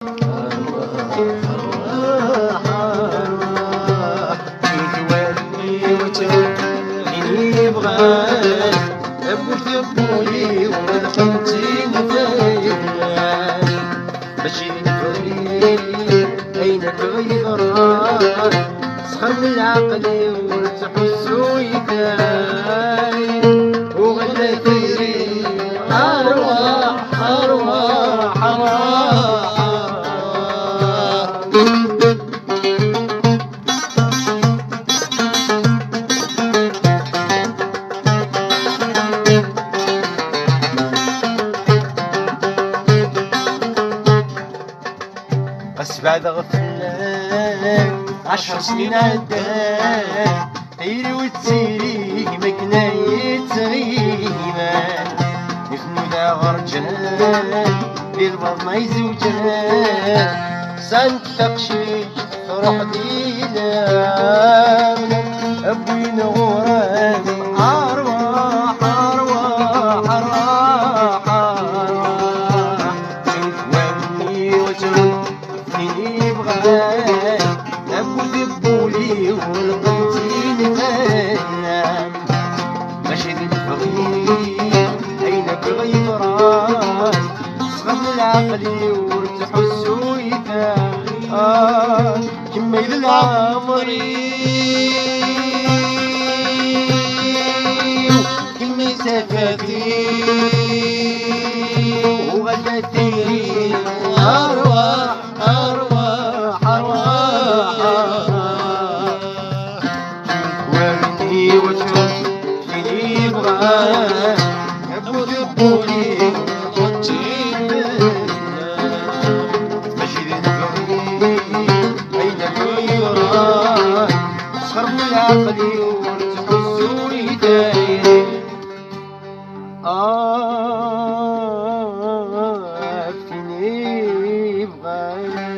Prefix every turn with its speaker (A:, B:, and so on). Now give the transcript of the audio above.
A: أرواح أرواح يتولي وتوليني بغاك أبوي ومدخلتي نتايا ماشي نفري عينك غيبران سخر من عقلي وتحسو يداي وغدا تجري أرواح أرواح أرواح بس بعد غفلك 10 سنين عداك طيري وتسيري مكنا يتغيبان يفنو دا غرجان دير بطنا يزوجان سانت تقشيش تروح دينا أبوي نغوران أرواح أرواح أرواح أرواح تتوني وتوني بغاك أبو ذبولي والقلتي نتنام ماشي ذي الفقير عينك غيبران صغر من العقلي وتحسو يثام كمي للعمري كمي سفاتي وغدتي أرواح أرواح أرواح تتولي وتشوفني بغاك أبو ذبولي ماشي ذي نفري عينك غيران سخر من عقلي وتحسو يداي أفتني بغاك